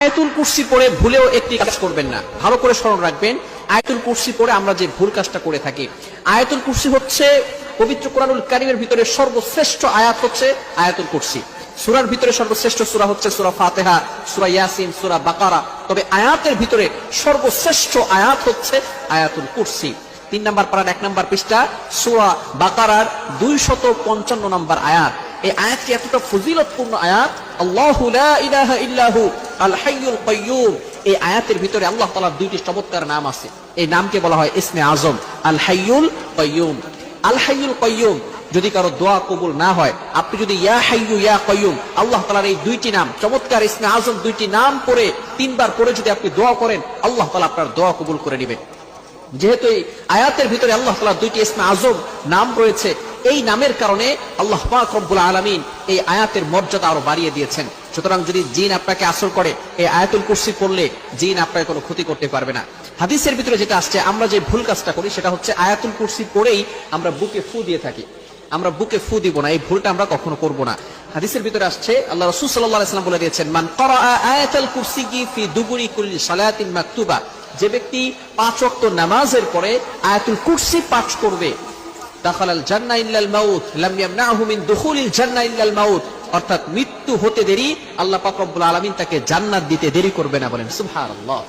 আয়াতুল কুরসি পড়ে ভুলেও একটি কাজ করবেন না, ভালো করে স্মরণ রাখবেন। আয়াতুল কুরসি পড়ে আমরা যে ভুল কাজটা করে থাকি, আয়াতুল কুরসি হচ্ছে পবিত্র কোরআনুল কারীমের ভিতরে সর্বশ্রেষ্ঠ আয়াত হচ্ছে আয়াতুল কুরসি। সূরার ভিতরে সর্বশ্রেষ্ঠ সূরা হচ্ছে সূরা ফাতিহা, সূরা ইয়াসিন, সূরা বাকারা। তবে আয়াতের ভিতরে সর্বশ্রেষ্ঠ আয়াত হচ্ছে আয়াতুল কুরসি। 3 নম্বর পারার 1 নম্বর পৃষ্ঠা সূরা বাকারার 255 নম্বর আয়াত। এই আয়াতটি এতটা ফজিলতপূর্ণ আয়াত। আল্লাহু লা ইলাহা ইল্লাহু আল হাইয়ুল কাইয়্যুম। এই আয়াতের ভিতরে আল্লাহ তাআলার দুইটি চমৎকার নাম আছে। এই নামকে বলা হয় ইসমে আজম, আল হাইয়ুল কাইয়্যুম। আল হাইয়ুল কাইয়্যুম যদি কারো দোয়া কবুল না হয়, আপনি যদি ইয়া হাইয়ু ইয়া কাইয়্যুম আল্লাহ তাআলার এই দুইটি নাম চমৎকার ইসমে আজম দুইটি নাম পড়ে 3 বার পড়ে যদি আপনি দোয়া করেন, আল্লাহ তাআলা আপনার দোয়া কবুল করে নেবেন। যেহেতু এই আয়াতের ভিতরে আল্লাহ তাআলার দুইটি ইসমে আজম নাম রয়েছে, এই নামের কারণে আল্লাহ পাক রব্বুল আলামিন এই আয়াতের মর্যাদা আরো বাড়িয়ে দিয়েছেন। সুতরাং যদি জিন আপনাকে আসর করে, এই আয়াতুল কুরসি পড়লে জিন আপনাকে কোনো ক্ষতি করতে পারবে না। হাদিসের ভিতরে যেটা আসছে, আমরা যে ভুল কাজটা করি সেটা হচ্ছে আয়াতুল কুরসি পড়েই আমরা বুকে ফু দিয়ে থাকি। আমরা বুকে ফু দিব না, এই ভুলটা আমরা কখনো করব না। হাদিসের ভিতরে আসছে, আল্লাহ রাসূল সাল্লাল্লাহু আলাইহি ওয়াসাল্লাম বলে দিয়েছেন, মান ক্বারাআ আয়াতুল কুরসি ফি দুবুরি কুল্লি সালাতিন মাকতুবা, যে ব্যক্তি 5 ওয়াক্ত নামাজের পরে আয়াতুল কুরসি পাঠ করবে, দাখালাল জান্নাহ ইল্লাল মাউত লাম ইয়ামনাহু মিন দুখুলিল জান্নাহ ইল্লাল মাউত, অর্থাৎ মৃত্যু হতে দেরি আল্লাহ পাক রব্বুল আলামিন তাকে জান্নাত দিতে দেরি করবে না। বলেন সুবহানাল্লাহ।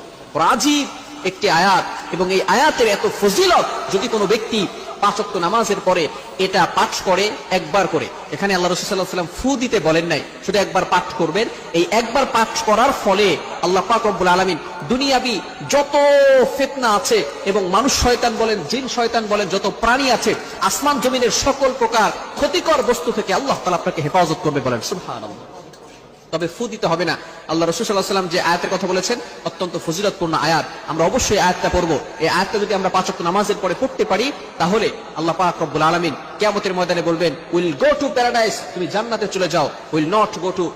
আজীব একটি আয়াত, এবং এই আয়াতের এত ফজিলত। যদি কোনো ব্যক্তি 5 ওয়াক্ত নামাজের পরে এটা পাঠ করে একবার করে, এখানে আল্লাহ রাসূল সাল্লাল্লাহু আলাইহি ওয়াসাল্লাম ফু দিতে বলেন নাই, শুধু একবার পাঠ করবেন। এই একবার পাঠ করার ফলে আল্লাহ পাক রব্বুল আলামিন দুনিয়াবি যত ফিতনা আছে, এবং মানুষ শয়তান বলেন, জিন শয়তান বলেন, যত প্রাণী আছে, আসমান জমিনের সকল প্রকার ক্ষতিকর বস্তু থেকে আল্লাহ তাআলা আপনাকে হেফাজত করবে। বলেন সুবহানাল্লাহ। তবে ফু দিতে হবে না। আল্লাহ রাসূল সাল্লাল্লাহু আলাইহি ওয়াসাল্লাম যে আয়াতের কথা বলেছেন অত্যন্ত ফজিলতপূর্ণ আয়াত, আমরা অবশ্যই আয়াতটা পড়ব। এই আয়াতটা যদি আমরা 5 ওয়াক্ত নামাজের পরে পড়তে পারি, তাহলে আল্লাহ পাক রব্বুল আলামিন কিয়ামতের ময়দানে বলবেন, উইল গো টু প্যারাডাইস, তুমি জান্নাতে চলে যাও, will not go to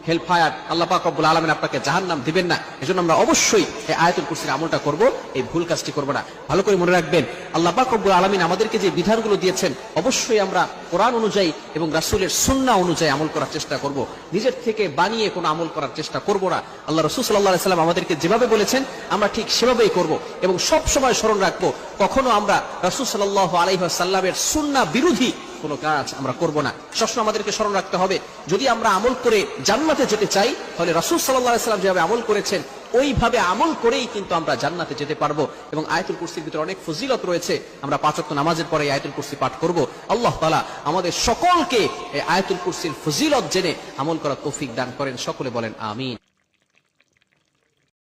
hell fire, আল্লাহ পাক রব্বুল আলামিন আপনাকে জাহান্নাম দিবেন না। এজন্য আমরা অবশ্যই এই আয়াতুল কুরসির আমলটা করব, এই ভুল কাজটি করব না। ভালো করে মনে রাখবেন, আল্লাহ পাক রব্বুল আলামিন আমাদেরকে যে বিধানগুলো দিয়েছেন অবশ্যই আমরা কোরআন অনুযায়ী এবং রাসূলের সুন্নাহ অনুযায়ী আমল করার চেষ্টা করব। নিজের থেকে বানিয়ে কোনো আমল করার চেষ্টা করব না। আল্লাহ রাসূল সাল্লাল্লাহু আলাইহি ওয়াসাল্লাম আমাদেরকে যেভাবে বলেছেন আমরা ঠিক সেভাবেই করব, এবং সব সময় স্মরণ রাখবো কখনো আমরা রাসূল সাল্লাল্লাহু আলাইহি ওয়াসাল্লামের সুন্নাহ বিরোধী কোনো কাজ আমরা করব না। সবসময় আমাদেরকে স্মরণ রাখতে হবে, যদি আমরা আমল করে জান্নাতে যেতে চাই, তাহলে রাসূল সাল্লাল্লাহু আলাইহি ওয়াসাল্লাম যেভাবে আমল করেছেন ওইভাবে আমল করেই কিন্তু আমরা জান্নাতে যেতে পারবো। এবং আয়াতুল কুরসির ভিতরে অনেক ফজিলত রয়েছে। আমরা 5 ওয়াক্ত নামাজের পরে আয়াতুল কুরসি পাঠ করব। আল্লাহ তাআলা আমাদের সকলকে এই আয়াতুল কুরসির ফজিলত জেনে আমল করার তৌফিক দান করেন। সকলে বলেন আমিন।